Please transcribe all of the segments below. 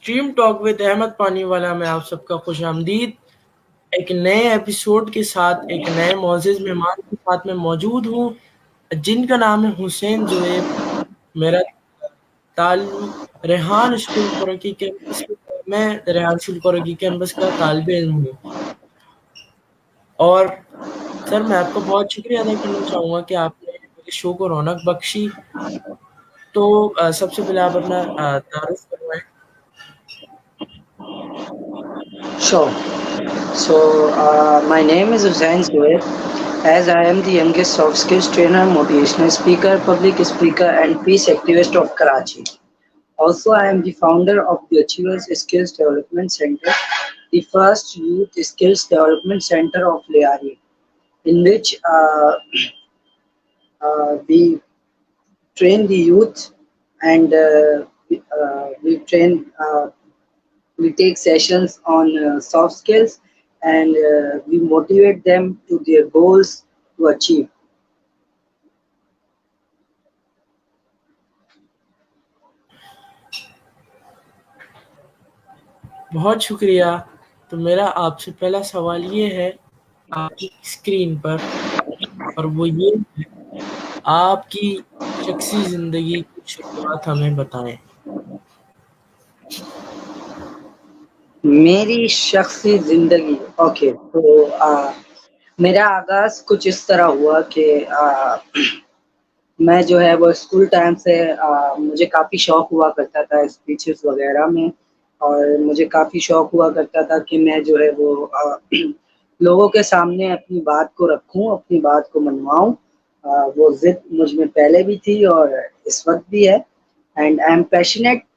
Stream talk with Ahmad پانی والا میں آپ سب کا خوش آمدید. ایک نئے ایپیسوڈ کے ساتھ ایک نئے معزز مہمان کے ساتھ میں موجود ہوں جن کا نام ہے حسین زویب. میرا تعلق ریحان اسکول قرقی کیمپس میں ریحان اسکول قرقی کیمپس کا طالب علم ہوں. اور سر میں آپ کا بہت شکریہ ادا کرنا چاہوں گا کہ آپ نے میرے شو کو رونق بخشی. تو سب سے پہلے آپ اپنا تعارف کروائیں. Sure. So, my name is Hussain Zoed, as I am the youngest soft skills trainer, motivational speaker, public speaker, and peace activist of Karachi. Also, I am the founder of the Achievers Skills Development Center, the first youth skills development center of Liari, in which we train the youth and we take sessions on soft skills and we motivate them to their goals to achieve. بہت شکریہ. تو میرا آپ سے پہلا سوال یہ ہے آپ کی اسکرین پر، اور وہ یہ ہے آپ کی شخصی زندگی کی شروعات ہمیں بتائیں. میری شخصی زندگی اوکے تو میرا آغاز کچھ اس طرح ہوا کہ میں جو ہے وہ اسکول ٹائم سے مجھے کافی شوق ہوا کرتا تھا اسپیچز وغیرہ میں، اور مجھے کافی شوق ہوا کرتا تھا کہ میں جو ہے وہ لوگوں کے سامنے اپنی بات کو رکھوں، اپنی بات کو منواؤں. وہ ضد مجھ میں پہلے بھی تھی اور اس وقت بھی ہے. اینڈ آئی ایم پیشنیٹ،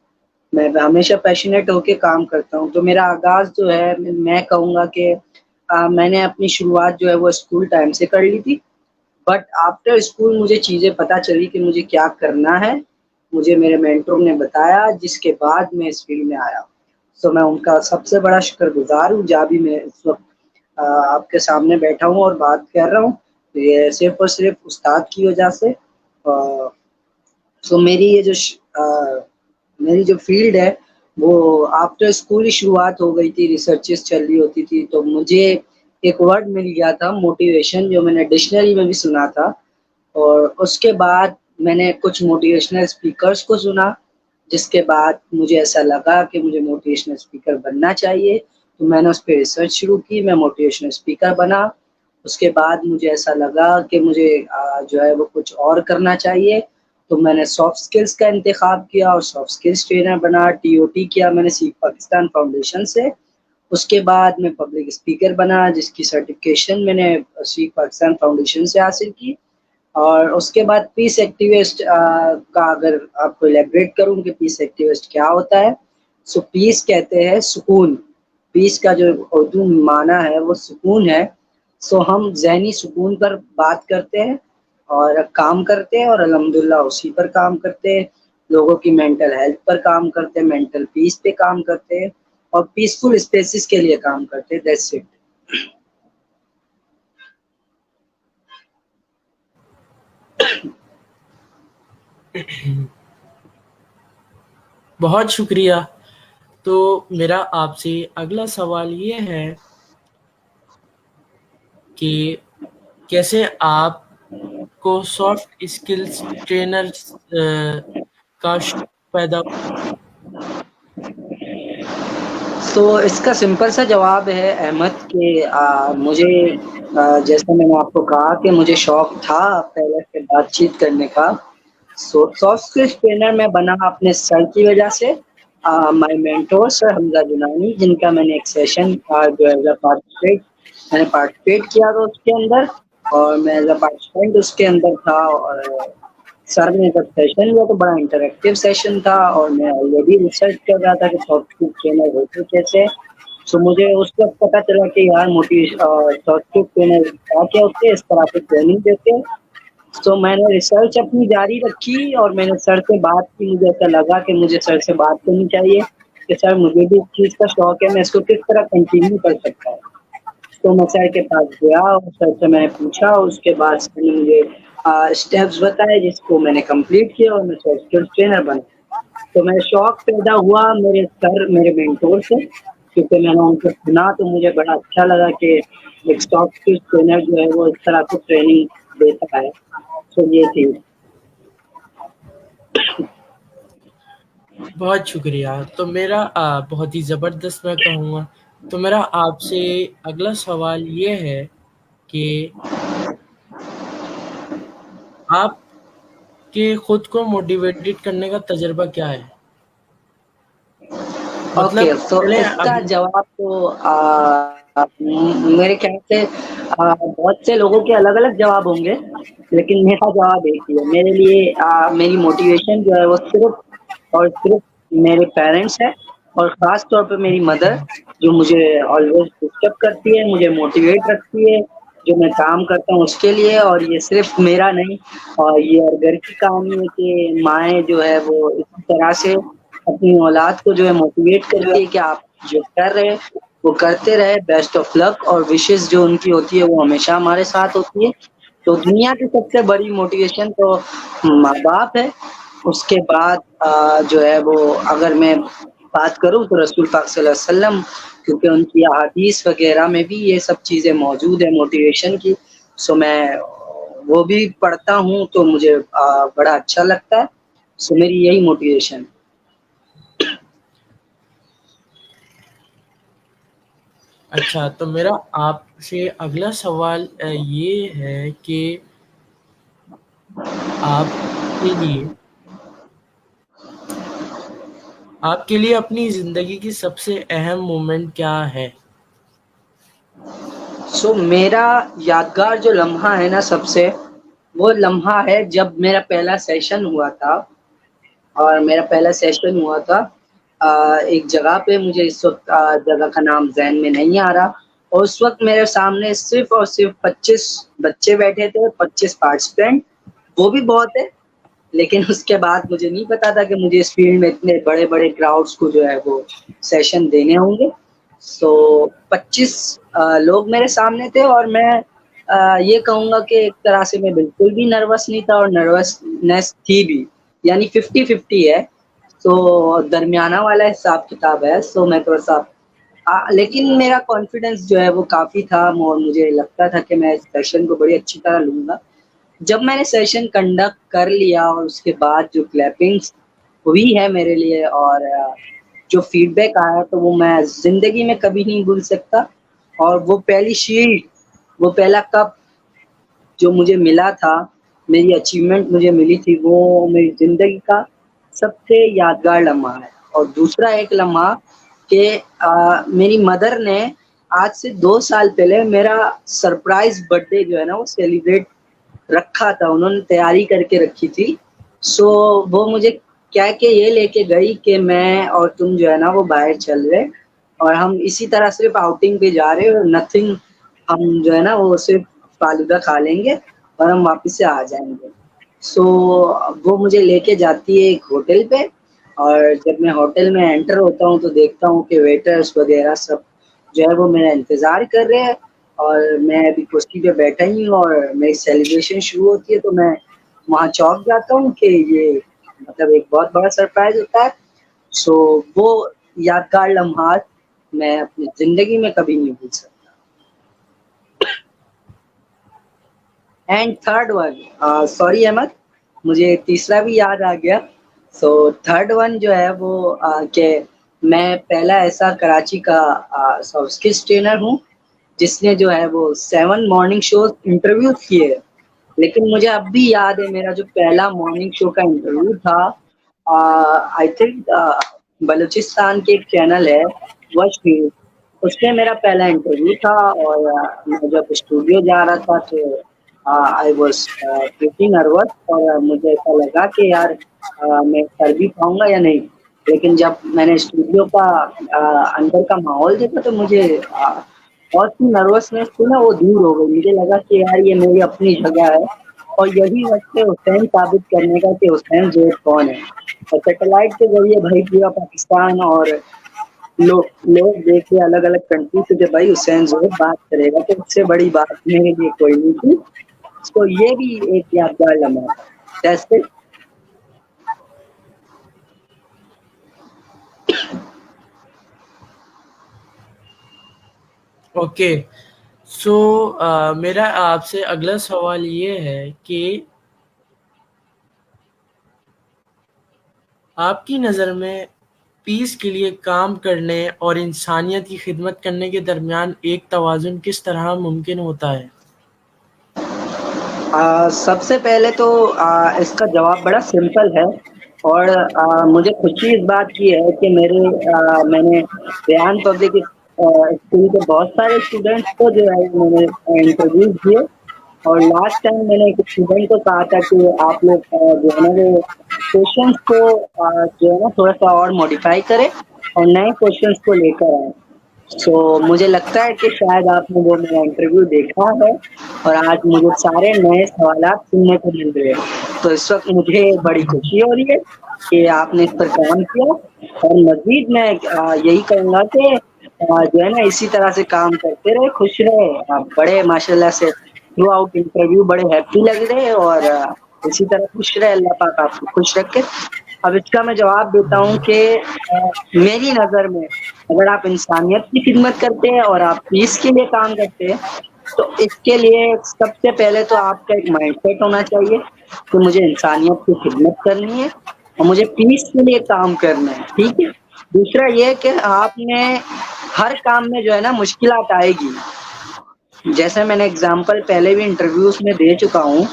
میں ہمیشہ پیشنیٹ ہو کے کام کرتا ہوں. تو میرا آغاز جو ہے میں کہوں گا کہ میں نے اپنی شروعات جو ہے وہ اسکول ٹائم سے کر لی تھی. بٹ آفٹر اسکول مجھے چیزیں پتہ چلی کہ مجھے کیا کرنا ہے. مجھے میرے مینٹور نے بتایا، جس کے بعد میں اس فیلڈ میں آیا. تو میں ان کا سب سے بڑا شکر گزار ہوں. جہاں بھی میں اس وقت آپ کے سامنے بیٹھا ہوں اور بات کر رہا ہوں، یہ صرف اور صرف استاد کی وجہ سے. تو میری یہ میری جو فیلڈ ہے وہ آفٹر اسکول ہی شروعات ہو گئی تھی، ریسرچز چل رہی ہوتی تھی. تو مجھے ایک ورڈ مل گیا تھا موٹیویشن، جو میں نے ڈکشنری میں بھی سنا تھا. اور اس کے بعد میں نے کچھ موٹیویشنل اسپیکرز کو سنا، جس کے بعد مجھے ایسا لگا کہ مجھے موٹیویشنل اسپیکر بننا چاہیے. تو میں نے اس پہ ریسرچ شروع کی، میں موٹیویشنل اسپیکر بنا. اس کے بعد مجھے ایسا لگا کہ مجھے جو ہے وہ کچھ اور کرنا چاہیے. تو میں نے سافٹ سکلز کا انتخاب کیا اور سافٹ سکلز ٹرینر بنا. TOT کیا میں نے سیکھ پاکستان فاؤنڈیشن سے. اس کے بعد میں پبلک اسپیکر بنا، جس کی سرٹیفکیشن میں نے سیکھ پاکستان فاؤنڈیشن سے حاصل کی. اور اس کے بعد پیس ایکٹیوسٹ کا اگر آپ کو الیبریٹ کروں کہ پیس ایکٹیوسٹ کیا ہوتا ہے، سو پیس کہتے ہیں سکون. پیس کا جو اردو معنی ہے وہ سکون ہے. سو ہم ذہنی سکون پر بات کرتے ہیں اور کام کرتے ہیں، اور الحمدللہ اسی پر کام کرتے ہیں. لوگوں کی مینٹل ہیلتھ پر کام کرتے ہیں، مینٹل پیس پہ کام کرتے ہیں، اور پیسفل اسپیسز کے لیے کام کرتے ہیں. That's it. بہت شکریہ. تو میرا آپ سے اگلا سوال یہ ہے کہ کیسے آپ کو سافٹ اسکلز ٹرینر کا شوق پیدا ہوا؟ تو اس کا سمپل سا جواب ہے احمد کہ مجھے جیسے میں نے آپ کو کہا کہ مجھے شوق تھا پہلے سے بات چیت کرنے کا. سافٹ اسکلز ٹرینر میں بنا اپنے سر کی وجہ سے. مائی مینٹور سر حمزہ جنانی، جن کا میں نے ایک سیشن جو ایز اے پارٹیسپیٹ کیا تھا اس کے اندر، اور میں ایز اے پارٹیسپینٹ اس کے اندر تھا. اور سر نے جب سیشن لیا تو بڑا انٹریکٹیو سیشن تھا، اور میں آلریڈی ریسرچ کر رہا تھا کہ سافٹ اسکل ٹرینر ہوتے کیسے. سو مجھے اس وقت پتا چلا کہ یار سافٹ اسکل ٹرینر کیا ہوتے ہیں، اس طرح سے ٹریننگ دیتے ہیں. تو میں نے ریسرچ اپنی جاری رکھی اور میں نے سر سے بات کی. مجھے ایسا لگا کہ مجھے سر سے بات کرنی چاہیے کہ سر مجھے بھی اس چیز کا شوق ہے، میں اس کو کس طرح کنٹینیو کر سکتا ہوں. تو میں سر کے پاس گیا اور سر سے میں نے پوچھا، اور اس کے بعد سر نے مجھے اسٹیپس بتائے، جس کو میں نے کمپلیٹ کیا اور میں سافٹ اسکل ٹرینر بنا. تو میں شوق پیدا ہوا میرے مینٹور سے، کیونکہ میں نے ان کو سنا تو مجھے بڑا اچھا لگا کہ ایک سافٹ اسکل ٹرینر جو ہے وہ اس طرح سے ٹریننگ دیتا ہے. تو یہ تھی. بہت شکریہ. تو میرا بہت ہی زبردست میں کہوں گا. تو میرا آپ سے اگلا سوال یہ ہے کہ آپ کے خود کو موٹیویٹڈ کرنے کا تجربہ کیا ہے؟ اوکے، مطلب تو چلیں اس کا ابھی. جواب تو میرے خیال سے بہت سے لوگوں کے الگ الگ جواب ہوں گے، لیکن میرا جواب ایک ہی ہے. میرے لیے میری موٹیویشن جو ہے وہ صرف اور صرف میرے پیرنٹس ہے، اور خاص طور پہ میری مدر، جو مجھے آلویز ڈسٹرب کرتی ہے، مجھے موٹیویٹ رکھتی ہے جو میں کام کرتا ہوں اس کے لیے. اور یہ صرف میرا نہیں، اور یہ اور گھر کی کہانی ہے کہ مائیں جو ہے وہ اسی طرح سے اپنی اولاد کو جو ہے موٹیویٹ کرتی ہے کہ آپ جو کر رہے ہیں وہ کرتے رہے. بیسٹ آف لک، اور وشز جو ان کی ہوتی ہے وہ ہمیشہ ہمارے ساتھ ہوتی ہے. تو دنیا کی سب سے بڑی موٹیویشن تو ماں باپ ہے. اس کے بعد جو ہے وہ اگر میں بات کروں تو رسول پاک صلی اللہ علیہ وسلم، کیونکہ ان کی احادیث وغیرہ میں بھی یہ سب چیزیں موجود ہیں موٹیویشن کی. سو میں وہ بھی پڑھتا ہوں تو مجھے بڑا اچھا لگتا ہے. سو میری یہی موٹیویشن. اچھا، تو میرا آپ سے اگلا سوال یہ ہے کہ آپ کے لیے اپنی زندگی کی سب سے اہم مومنٹ کیا ہے؟ سو میرا یادگار جو لمحہ ہے نا سب سے، وہ لمحہ ہے جب میرا پہلا سیشن ہوا تھا. اور میرا پہلا سیشن ہوا تھا ایک جگہ پہ، مجھے اس وقت جگہ کا نام ذہن میں نہیں آ رہا. اور اس وقت میرے سامنے صرف اور صرف 25 بچے بیٹھے تھے، 25 پارٹیسپینٹ. وہ بھی بہت ہے، لیکن اس کے بعد مجھے نہیں پتا تھا کہ مجھے اس فیلڈ میں اتنے بڑے بڑے کراؤڈس کو جو ہے وہ سیشن دینے ہوں گے. سو 25 لوگ میرے سامنے تھے، اور میں یہ کہوں گا کہ ایک طرح سے میں بالکل بھی نروس نہیں تھا، اور نروسنیس تھی بھی، یعنی 50-50 ہے. تو درمیانہ والا حساب کتاب ہے. سو میں تھوڑا سا لیکن میرا کانفیڈنس جو ہے وہ کافی تھا، اور مجھے لگتا تھا کہ میں اس سیشن کو بڑی اچھی طرح لوں گا. جب میں نے سیشن کنڈکٹ کر لیا، اور اس کے بعد جو کلیپنگس ہوئی ہے میرے لیے، اور جو فیڈ بیک آیا، تو وہ میں زندگی میں کبھی نہیں بھول سکتا. اور وہ پہلی شیلڈ، وہ پہلا کپ جو مجھے ملا تھا، میری اچیومنٹ مجھے ملی تھی، وہ میری زندگی کا سب سے یادگار لمحہ ہے. اور دوسرا ایک لمحہ کہ میری مدر نے آج سے 2 سال پہلے میرا سرپرائز برتھ ڈے جو ہے نا وہ سیلیبریٹ رکھا تھا، انہوں نے تیاری کر کے رکھی تھی. سو وہ مجھے کیا کہ یہ لے کے گئی کہ میں اور تم جو ہے نا وہ باہر چل رہے، اور ہم اسی طرح صرف آؤٹنگ پہ جا رہے، اور نتھنگ، ہم جو ہے نا وہ صرف فالودہ کھا لیں گے اور ہم واپس سے آ جائیں گے. سو وہ مجھے لے کے جاتی ہے ایک ہوٹل پہ، اور جب میں ہوٹل میں انٹر ہوتا ہوں تو دیکھتا ہوں کہ ویٹرز وغیرہ سب جو ہے وہ میرا انتظار کر رہے ہیں. اور میں ابھی کرسی پہ بیٹھا ہی ہوں، اور میری سیلیبریشن شروع ہوتی ہے، تو میں وہاں چوک جاتا ہوں کہ یہ مطلب ایک بہت بڑا سرپرائز ہوتا ہے. سو وہ یادگار لمحات میں اپنی زندگی میں کبھی نہیں بھول سکتا. And third one, sorry Ahmed, مجھے تیسرا بھی یاد آ گیا. سو تھرڈ ون جو ہے وہ کہ میں پہلا ایسا کراچی کا سافٹ اسکلز ٹرینر ہوں جس نے جو ہے وہ 7 مارننگ شوز انٹرویو کیے. لیکن مجھے اب بھی یاد ہے میرا جو پہلا مارننگ شو کا انٹرویو تھا، آئی تھنک بلوچستان کے ایک چینل ہے وش نیوز، اس میں میرا پہلا انٹرویو تھا. اور میں جب اسٹوڈیو جا رہا تھا تو آئی واز پریٹی نروس، اور مجھے ایسا لگا کہ یار میں کر بھی پاؤں گا یا نہیں. لیکن جب میں نے اسٹوڈیو کا اندر کا ماحول دیکھا تو مجھے بہت سی نروسنیس تھی نا وہ دور ہو گئی. مجھے لگا کہ یار یہ میری اپنی جگہ ہے، اور یہی وقت ہے حسین ثابت کرنے کا کہ حسین زید کون ہے. اور سیٹلائٹ کے ذریعے بھائی پورا پاکستان اور لوگ دیکھ کے الگ الگ کنٹری سے کہ بھائی حسین زید بات کرے گا، تو اس سے بڑی بات میرے لیے کوئی نہیں تھی. تو یہ بھی ایک یادگار لمحہ تھا. اوکے. سو میرا آپ سے اگلا سوال یہ ہے کہ آپ کی نظر میں پیس کے لیے کام کرنے اور انسانیت کی خدمت کرنے کے درمیان ایک توازن کس طرح ممکن ہوتا ہے؟ سب سے پہلے تو اس کا جواب بڑا سمپل ہے، اور مجھے خوشی اس بات کی ہے کہ میں نے ریحان پبلک اسکول کے بہت سارے اسٹوڈینٹس کو جو ہے میں نے انٹرویو دیے، اور لاسٹ ٹائم میں نے ایک اسٹوڈنٹ کو کہا تھا کہ آپ لوگ جو ہے نا وہ کوشچنس کو جو ہے نا تھوڑا سا اور موڈیفائی کریں اور نئے کوشچنس کو لے کر آئیں. سو مجھے لگتا ہے کہ شاید آپ نے وہ میرا انٹرویو دیکھا ہے، اور آج مجھے سارے نئے سوالات سننے کو مل رہے ہیں، تو اس وقت مجھے بڑی خوشی ہو رہی ہے کہ آپ نے اس پر کام کیا. اور مزید میں یہی کہوں گا کہ جو ہے نا اسی طرح سے کام کرتے رہے، خوش رہے. آپ بڑے ماشاء اللہ سے تھرو آؤٹ انٹرویو بڑے ہیپی لگ رہے، اور اسی طرح خوش رہے، اللہ پاک آپ کو خوش رکھے. اب اس کا میں جواب دیتا ہوں کہ میری نظر میں اگر آپ انسانیت کی خدمت کرتے ہیں اور آپ پیس کے لیے کام کرتے ہیں، تو اس کے لیے سب سے پہلے تو آپ کا ایک مائنڈ سیٹ ہونا چاہیے کہ مجھے انسانیت کی خدمت کرنی ہے اور مجھے پیس کے لیے کام کرنا ہے. ٹھیک ہے. دوسرا یہ کہ آپ نے ہر کام میں جو ہے نا مشکلات آئے گی. جیسے میں نے اگزامپل پہلے بھی انٹرویوز میں دے چکا ہوں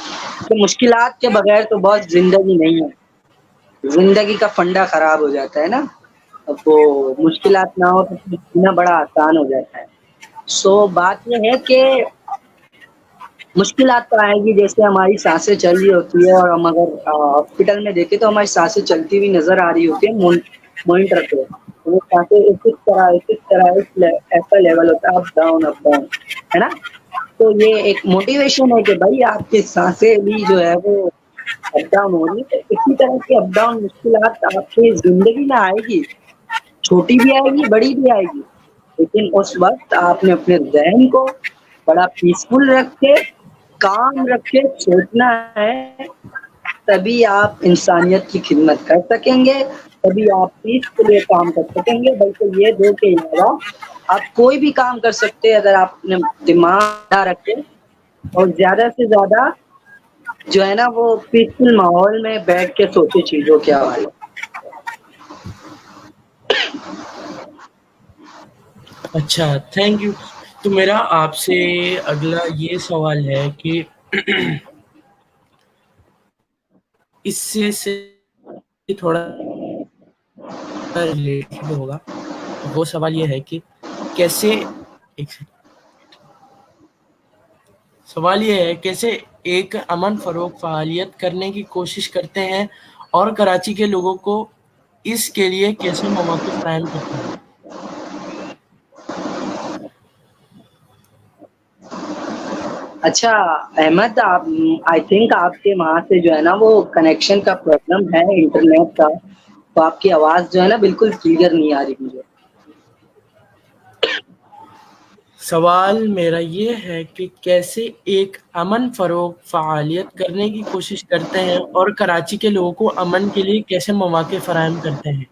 کہ مشکلات کے بغیر تو بہت زندگی نہیں ہے. زندگی کا فنڈا خراب ہو جاتا ہے نا، اب وہ مشکلات نہ ہو تو جینا بڑا آسان ہو جاتا ہے. سو بات یہ ہے کہ مشکلات تو آئے گی، جیسے ہماری سانسیں چل رہی ہوتی ہے اور ہم اگر ہاسپٹل میں دیکھیں تو ہماری سانسیں چلتی ہوئی نظر آ رہی ہوتی ہے مانیٹر پہ. وہ سانسیں اس طرح ایسا لیول ہوتا ہے، اپ ڈاؤن ہے نا. تو یہ ایک موٹیویشن ہے کہ بھائی آپ کی سانسیں بھی جو ہے وہ اپ ڈاؤن ہو رہی ہے. تو اسی طرح کی اپ ڈاؤن مشکلات آپ کی زندگی میں آئے گی، چھوٹی بھی آئے گی بڑی بھی آئے گی، لیکن اس وقت آپ نے اپنے ذہن کو بڑا پیسفل رکھ کے کام رکھ کے سوچنا ہے، تبھی آپ انسانیت کی خدمت کر سکیں گے، تبھی آپ پیس کے لیے کام کر سکیں گے. بلکہ یہ دو کے علاوہ آپ کوئی بھی کام کر سکتے ہیں اگر آپ نے دماغ نہ رکھے اور زیادہ سے زیادہ جو ہے نا وہ پیسفل ماحول میں بیٹھ کے سوچے چیزوں کے حوالے. اچھا، تھینک یو. تو میرا آپ سے اگلا یہ سوال ہے کہ اس سے تھوڑا ریلیٹڈ ہوگا. وہ سوال یہ ہے کہ کیسے کیسے ایک امن فروغ فعالیت کرنے کی کوشش کرتے ہیں اور کراچی کے لوگوں کو اس کے لیے کیسے مواقع فراہم کرتے ہیں؟ اچھا احمد، آپ آئی تھنک آپ کے وہاں سے جو ہے نا وہ کنیکشن کا پرابلم ہے انٹرنیٹ کا، تو آپ کی آواز جو ہے نا بالکل کلیئر نہیں آ رہی مجھے. سوال میرا یہ ہے کہ کیسے ایک امن فروغ فعالیت کرنے کی کوشش کرتے ہیں اور کراچی کے لوگوں کو امن کے لیے کیسے مواقع فراہم کرتے ہیں؟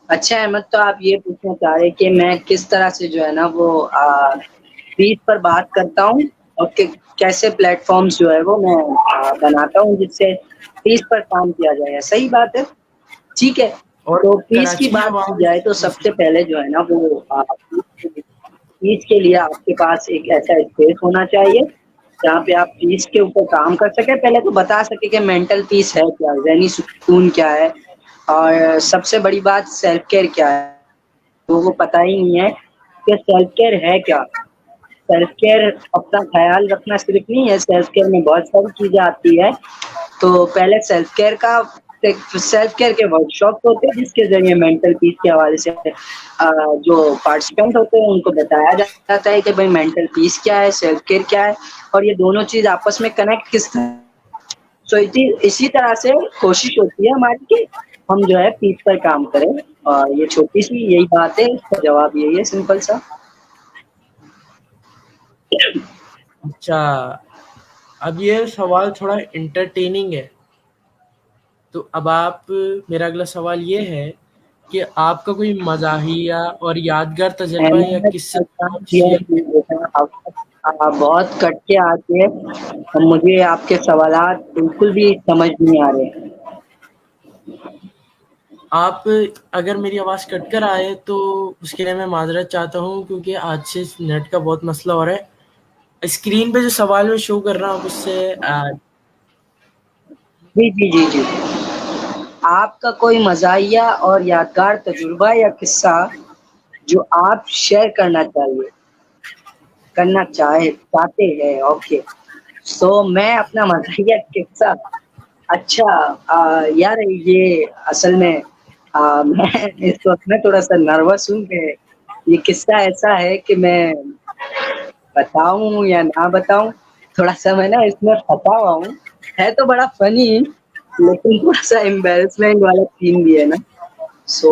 اچھا احمد، تو آپ یہ پوچھنا چاہ رہے کہ میں کس طرح سے جو ہے نا وہ پیس پر بات کرتا ہوں اور کیسے پلیٹ فارمز جو ہے وہ میں بناتا ہوں جس سے پیس پر کام کیا جائے. صحیح بات ہے. ٹھیک ہے. اور تو پیس کی کراچی بات کی عوام جائے تو سب سے پہلے جو ہے نا وہ پیس کے لیے آپ کے پاس ایک ایسا اسپیس ہونا چاہیے جہاں پہ آپ پیس کے اوپر کام کر سکیں. پہلے تو بتا سکے کہ مینٹل پیس ہے کیا، ذہنی سکون کیا ہے، اور سب سے بڑی بات سیلف کیئر کیا ہے. لوگوں کو پتہ ہی نہیں ہے کہ سیلف کیئر ہے کیا. سیلف کیئر اپنا خیال رکھنا صرف نہیں ہے، سیلف کیئر میں بہت ساری چیزیں آتی ہے. تو پہلے سیلف کیئر کے ورک شاپ ہوتے ہیں جس کے ذریعے مینٹل پیس کے حوالے سے جو پارٹیسپینٹ ہوتے ہیں ان کو بتایا جاتا ہے کہ بھائی مینٹل پیس کیا ہے، سیلف کیئر کیا ہے، اور یہ دونوں چیز آپس میں کنیکٹ کس طرح. سو اسی طرح سے کوشش ہوتی ہے ہماری کہ ہم جو ہے پیس پر کام کریں. اور یہ چھوٹی سی یہی بات ہے، اس کا جواب یہی ہے سمپل سا. اچھا، اب یہ سوال تھوڑا انٹرٹیننگ ہے، تو اب آپ، میرا اگلا سوال یہ ہے کہ آپ کا کوئی مزاحیہ اور یادگار تجربہ یا احمد قصہ الطاف آپ یہ شیئر؟ آپ بہت کٹ کے آتے ہیں اور مجھے آپ کے سوالات بالکل بھی سمجھ نہیں آ رہے. آپ اگر میری آواز کٹ کر آئے تو اس کے لیے میں معذرت چاہتا ہوں، کیونکہ آج سے نیٹ کا بہت مسئلہ ہو رہا ہے. اسکرین پہ جو سوال میں شو کر رہا ہوں اس سے جی جی جی جی. آپ کا کوئی مزاحیہ اور یادگار تجربہ یا قصہ جو آپ شیئر چاہتے ہیں. اوکے، سو میں اپنا مزاحیہ قصہ. اچھا یار یہ اصل میں میں اس وقت میں تھوڑا سا نروس ہوں کہ یہ قصہ ایسا ہے کہ میں بتاؤں یا نہ بتاؤں. تھوڑا سا میں نا اس میں پھنسا ہوا ہوں. ہے تو بڑا فنی لیکن تھوڑا سا امبیرسمنٹ والا سین بھی ہے نا. سو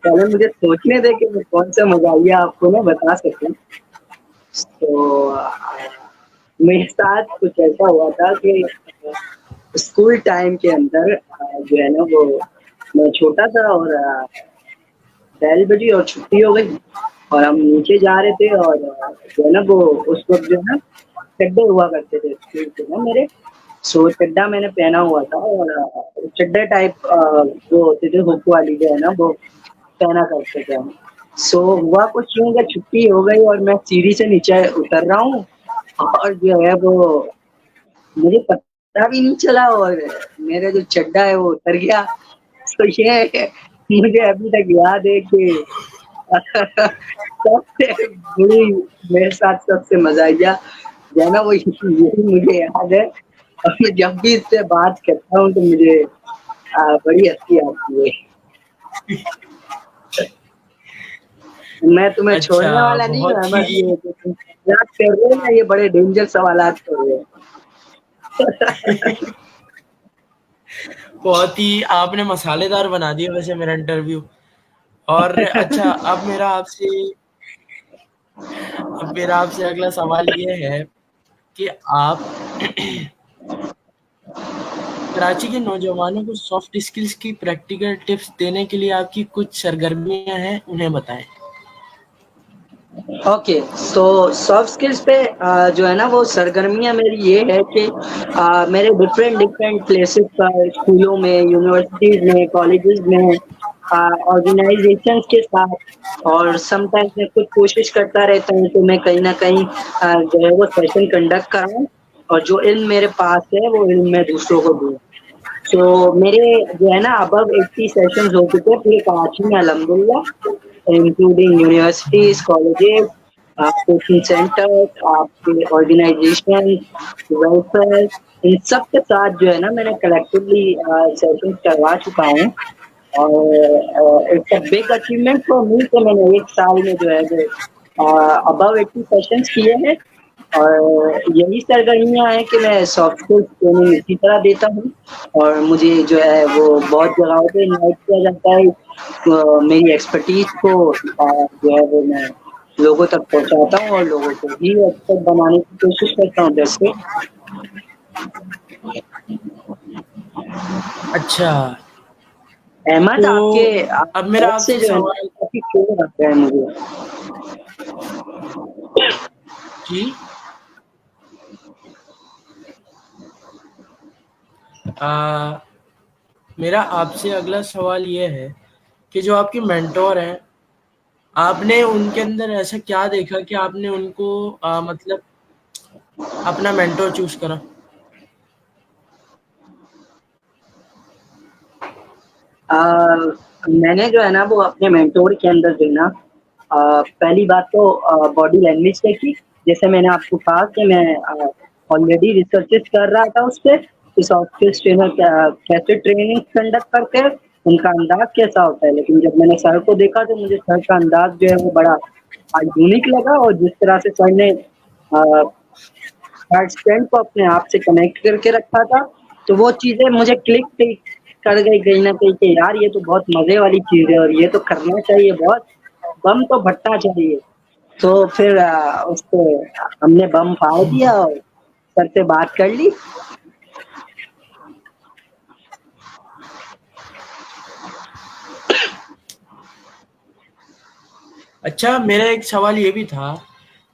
پہلے مجھے سوچنے دے کہ میں کون سا مزاحیہ آپ کو نا بتا سکوں. تو میرے ساتھ کچھ ایسا ہوا تھا کہ اسکول ٹائم کے اندر جو ہے نا وہ میں چھوٹا تھا اور بیل بجی اور چھٹی ہو گئی اور ہم نیچے جا رہے تھے اور جو ہے نا وہ اس وقت جو ہے نا چڈے ہوا کرتے تھے اسکول کے نا میرے. سو چڈا میں نے پہنا ہوا تھا اور چڈے ٹائپ جو ہوتے تھے ہوک والی جو ہے نا وہ پہنا کرتے تھے ہم. سو ہوا کچھ یوں کہ چھٹی ہو گئی اور میں سیڑھی سے نیچے اتر رہا ہوں اور جو ہے وہ مجھے پتا بھی نہیں چلا اور میرا جو چڈا ہے وہ اتر گیا. تو یہ مجھے ابھی تک یاد ہے کہ سب سے بری میرے ساتھ سب سے مزاحیہ جو ہے نا وہ یہی مجھے یاد ہے. اور میں جب بھی اس سے بات کرتا ہوں تو مجھے بڑی ہنسی آتی ہے. میں تمہیں اچھا، چھوڑنے والا نہیں ہوں بہت احمد. ہی یہ جو تم سوالات کر رہے ہو نا یہ بڑے ڈینجر سوالات کر رہے ہو. بہت ہی آپ نے مسالے دار بنا دیا ویسے میرا انٹرویو. اور اچھا، اب میرا آپ سے اگلا سوال یہ ہے کہ آپ کراچی کے نوجوانوں کو سافٹ اسکلز کی پریکٹیکل ٹپس دینے کے لیے آپ کی کچھ سرگرمیاں ہیں، انہیں بتائیں. اوکے، سو سافٹ اسکلس پہ جو ہے نا وہ سرگرمیاں میری یہ ہے کہ میرے ڈفرینٹ پلیسز پر اسکولوں میں یونیورسٹیز میں کالجز میں آرگنائزیشنس کے ساتھ اور سم ٹائمز میں خود کوشش کرتا رہتا ہوں کہ میں کہیں نہ کہیں جو ہے وہ سیشن کنڈکٹ کراؤں اور جو علم میرے پاس ہے وہ علم میں دوسروں کو دوں. تو میرے جو ہے نا ابو 80 سیشنز ہو چکے پورے کراچی میں الحمدللہ, including universities, colleges, coaching centre, آپ کے آرگنائزیشن, ویلفیئر, ان سب کے ساتھ جو ہے نا میں نے کلیکٹیولی سیشنز کروا چکا ہوں. اور it's a big achievement for me کہ میں نے ایک سال میں جو ہے وہ ابو 80 سیشنز کیے ہیں. اور یہی سرگرمیاں ہیں کہ میں سافٹ اسکلس ٹریننگ اسی طرح دیتا ہوں اور مجھے جو ہے وہ بہت جگہوں پہ انوائٹ کیا جاتا ہے. میری ایکسپرٹیز کو جو ہے وہ میں لوگوں تک پہنچاتا ہوں اور لوگوں کو بھی ایکسپرٹ بنانے کی کوشش کرتا ہوں. جیسے اچھا، احمد تو آپ کے اب میرا طرف آپ سے سے جو ہے سوال. نا کافی شور آتا ہے مجھے. جی، میرا آپ سے اگلا سوال یہ ہے کہ جو آپ کے مینٹور ہیں، آپ نے ان کے اندر ایسا کیا دیکھا کہ آپ نے ان کو مطلب اپنا مینٹور چوز کرا؟ میں نے جو ہے نا وہ اپنے مینٹور کے اندر جو ہے نا پہلی بات تو باڈی لینگویج دیکھی. جیسے میں نے آپ کو کہا کہ میں آلریڈی ریسرچز کر رہا تھا اس پہ کہ سافٹ اسکلس ٹرینر کیسے ٹریننگ کنڈکٹ کرتے ہیں, ان کا انداز کیسا ہوتا ہے. لیکن جب میں نے سر کو دیکھا تو مجھے سر کا انداز جو ہے وہ بڑا یونیک لگا, اور جس طرح سے سر نے اسٹوڈنٹ کو اپنے آپ سے کنیکٹ کر کے رکھا تھا تو وہ چیزیں مجھے کلک کر گئی کہیں نہ کہیں کہ یار یہ تو بہت مزے والی چیز ہے اور یہ تو کرنا چاہیے, بہت بم تو پھٹنا چاہیے. تو پھر اس کو ہم نے بم پھاڑ دیا اور سر سے بات کر لی؟ اچھا میرا ایک سوال یہ بھی تھا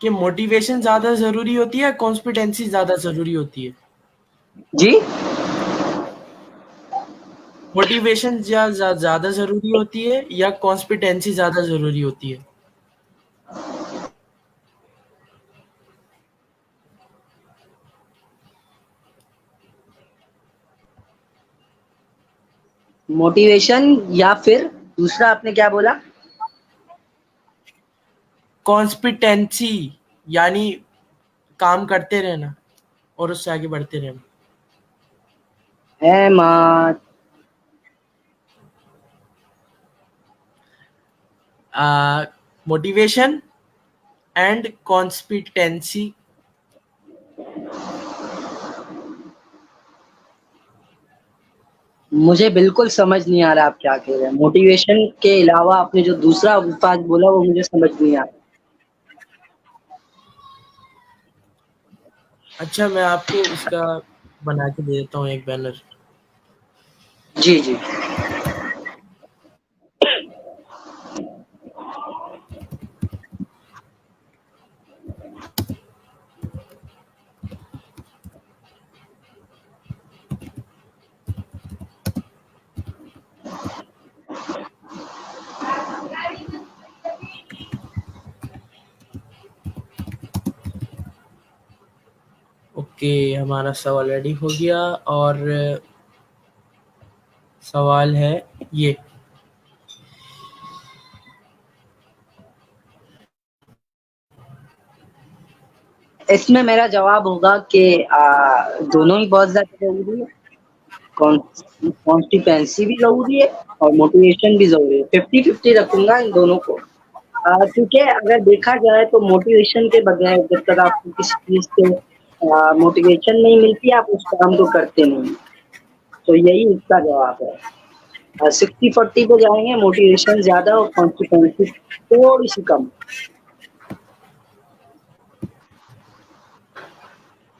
کہ موٹیویشن زیادہ ضروری ہوتی ہے یا کانسپیٹنسی زیادہ ضروری ہوتی ہے؟ جی موٹیویشن زیادہ ضروری ہوتی ہے یا کانسپیٹنسی زیادہ ضروری ہوتی ہے؟ موٹیویشن یا پھر دوسرا آپ نے کیا بولا؟ کانسپیٹنسی یعنی کام کرتے رہنا اور اس سے آگے بڑھتے رہنا. Ahmad motivation and consistency. مجھے بالکل سمجھ نہیں آ رہا آپ کیا کہہ رہے ہیں. موٹیویشن کے علاوہ آپ نے جو دوسرا الفاظ بولا وہ مجھے سمجھ نہیں آ رہا. اچھا میں آپ کو اس کا بنا کے دے دیتا ہوں ایک بینر. جی جی اوکے ہمارا سوال ریڈی ہو گیا اور سوال ہے یہ. اس میں میرا جواب ہوگا کہ دونوں ہی بہت زیادہ ضروری ہے. کانسٹیپینسی بھی ضروری ہے اور موٹیویشن بھی ضروری ہے. 50-50 رکھوں گا ان دونوں کو. کیونکہ اگر دیکھا جائے تو موٹیویشن کے بغیر جب تک آپ کو کسی چیز سے موٹیویشن نہیں ملتی آپ اس کام کو کرتے نہیں. تو یہی اس کا جواب ہے. 60-40 پہ جائیں گے, موٹیویشن زیادہ اور کانسٹیپینسی تھوڑی سی کم.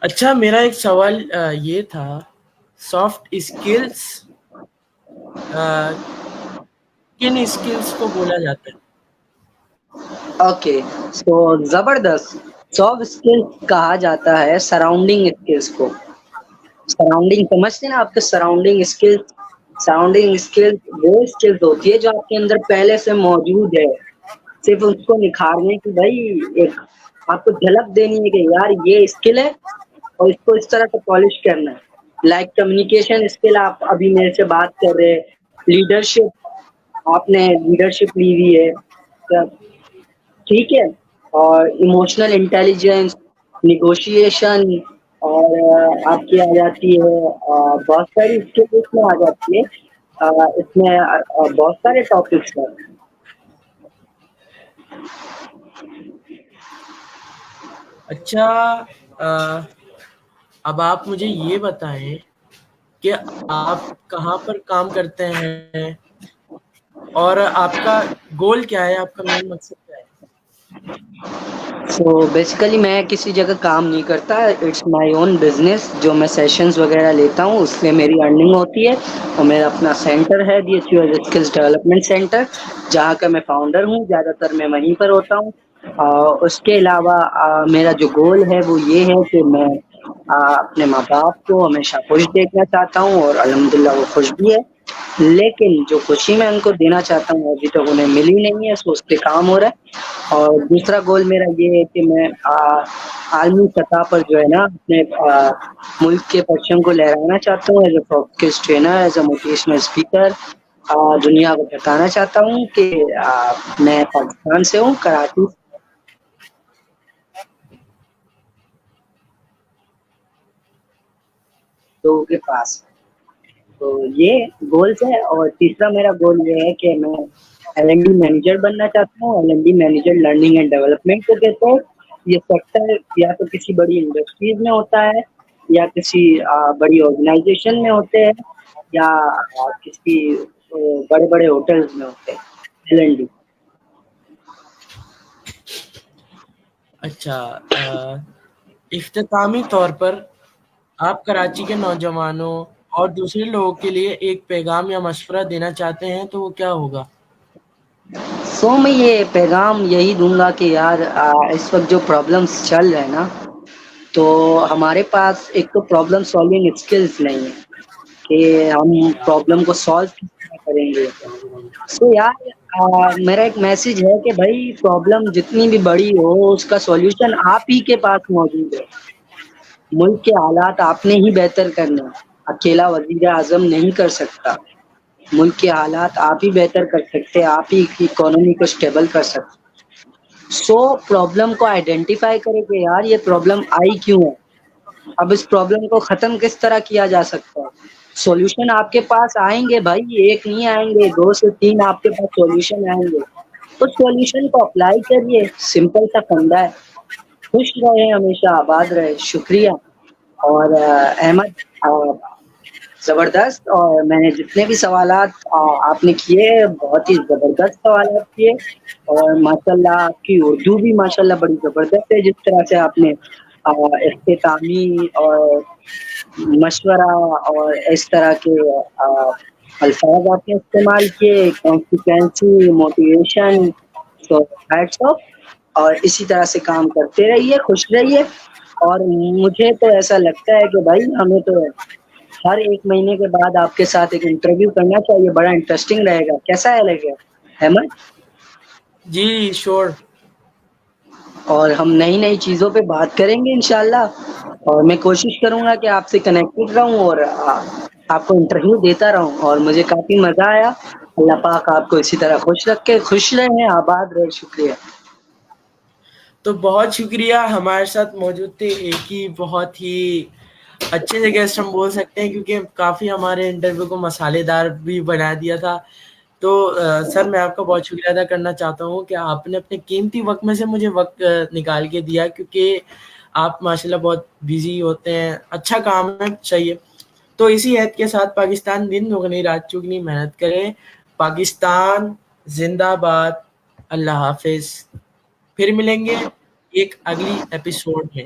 اچھا میرا ایک سوال یہ تھا, سافٹ اسکلس کن اسکلس کو بولا جاتا ہے؟ اوکے سو زبردست. سافٹ اسکلس کہا جاتا ہے سراؤنڈنگ اسکلس کو. سراؤنڈنگ سمجھتے ہیں نا آپ کے سراؤنڈنگ اسکلس. سراؤنڈنگ اسکلس وہ اسکلس ہوتی ہے جو آپ کے اندر پہلے سے موجود ہے, صرف اس کو نکھارنے کی بھائی ایک آپ کو جھلک دینی ہے کہ یار یہ اسکل ہے اور اس کو اس طرح سے پالش کرنا ہے. لائک کمیونیکیشن اسکل, آپ ابھی میرے سے بات کر رہے. لیڈرشپ آپ نے لیڈرشپ لی ہوئی ہے, ٹھیک ہے. اور ایموشنل انٹیلیجنس, نیگوشیشن, اور آپ کی آ جاتی ہے بہت ساری اسکل اس میں آ جاتی ہے. اس میں بہت سارے ٹاپکس ہیں. اچھا اب آپ مجھے یہ بتائیں کہ آپ کہاں پر کام کرتے ہیں اور آپ کا گول کیا ہے, آپ کا مین مقصد کیا ہے؟ سو بیسیکلی میں کسی جگہ کام نہیں کرتا. It's my own business. جو میں سیشنز وغیرہ لیتا ہوں اس سے میری ارننگ ہوتی ہے. اور میرا اپنا سینٹر ہے the H U L skills development centre, جہاں کا میں فاؤنڈر ہوں. زیادہ تر میں وہیں پر ہوتا ہوں. اس کے علاوہ میرا جو گول ہے وہ یہ ہے کہ میں اپنے ماں باپ کو ہمیشہ خوش دیکھنا چاہتا ہوں, اور الحمدللہ وہ خوش بھی ہے. لیکن جو خوشی میں ان کو دینا چاہتا ہوں ابھی تک انہیں ملی نہیں ہے, سو اس پہ کام ہو رہا ہے. اور دوسرا گول میرا یہ ہے کہ میں عالمی سطح پر جو ہے نا اپنے ملک کے پرچم کو لہرانا چاہتا ہوں. As a professional trainer, as a motivational speaker دنیا کو بتانا چاہتا ہوں کہ میں پاکستان سے ہوں, کراچی لوگوں کے پاس. تو یہ گولس ہے. اور تیسرا میرا گول یہ ہے کہ میں ایل این ڈی مینیجر بننا چاہتا ہوں. L N D manager learning and development کو کہتے ہیں. یہ سیکٹر یا تو کسی بڑی انڈسٹریز میں ہوتا ہے, یا کسی بڑی آرگنائزیشن میں ہوتے ہیں, یا کسی بڑے بڑے ہوٹلز میں ہوتے ہیں. L N D. اچھا اختتامی طور پر آپ کراچی کے نوجوانوں اور دوسرے لوگوں کے لیے ایک پیغام یا مشورہ دینا چاہتے ہیں تو وہ کیا ہوگا؟ سو میں یہ پیغام یہی دوں گا کہ یار اس وقت جو پرابلمس چل رہے ہیں نا، تو ہمارے پاس ایک تو پرابلم سالونگ اسکلز نہیں ہے کہ ہم پرابلم کو سالو کس طرح کریں گے. سو یار میرا ایک میسج ہے کہ بھائی پرابلم جتنی بھی بڑی ہو اس کا سولوشن آپ ہی کے پاس موجود ہے. ملک کے حالات آپ نے ہی بہتر کرنے ہیں. اکیلا وزیر اعظم نہیں کر سکتا. ملک کے حالات آپ ہی بہتر کر سکتے، آپ ہی اکانومی کو اسٹیبل کر سکتے. سو پرابلم کو آئیڈینٹیفائی کرے کہ یار یہ پرابلم آئی کیوں ہے، اب اس پرابلم کو ختم کس طرح کیا جا سکتا ہے. سولوشن آپ کے پاس آئیں گے بھائی، ایک نہیں آئیں گے، 2 سے 3 آپ کے پاس سولوشن آئیں گے. تو سولوشن کو اپلائی کریے، سمپل سا فنڈا ہے. خوش رہے، ہمیشہ آباد رہے. شکریہ. اور احمد زبردست. اور میں نے جتنے بھی سوالات آپ نے کیے بہت ہی زبردست سوالات کیے. اور ماشاءاللہ آپ کی اردو بھی ماشاءاللہ بڑی زبردست ہے، جس طرح سے آپ نے اختتامی اور مشورہ اور اس طرح کے الفاظ آپ نے استعمال کیے، کانسیکوینسی، موٹیویشن. تو ہیٹس آف. اور اسی طرح سے کام کرتے رہیے، خوش رہیے. اور مجھے تو ایسا لگتا ہے کہ بھائی ہمیں تو ہر 1 مہینے کے بعد آپ کے ساتھ ایک انٹرویو کرنا چاہیے، بڑا انٹرسٹنگ رہے گا. کیسا ہے لگے گا احمد؟ جی شور. اور ہم نئی نئی چیزوں پہ بات کریں گے انشاءاللہ. اور میں کوشش کروں گا کہ آپ سے کنیکٹڈ رہوں اور آپ کو انٹرویو دیتا رہوں. اور مجھے کافی مزہ آیا. اللہ پاک آپ کو اسی طرح خوش رکھے، خوش رہیں، آباد رہے. شکریہ. تو بہت شکریہ، ہمارے ساتھ موجود تھے ایک ہی بہت ہی اچھے سے گیسٹ ہم بول سکتے ہیں، کیونکہ کافی ہمارے انٹرویو کو مسالے دار بھی بنا دیا تھا. تو سر میں آپ کا بہت شکریہ ادا کرنا چاہتا ہوں کہ آپ نے اپنے قیمتی وقت میں سے مجھے وقت نکال کے دیا، کیونکہ آپ ماشاءاللہ بہت بزی ہوتے ہیں. اچھا کام ہے، چاہیے. تو اسی عہد کے ساتھ پاکستان دن دگنی رات چگنی محنت کریں. پاکستان زندہ باد. اللہ حافظ. پھر ملیں گے ایک اگلی ایپیسوڈ میں.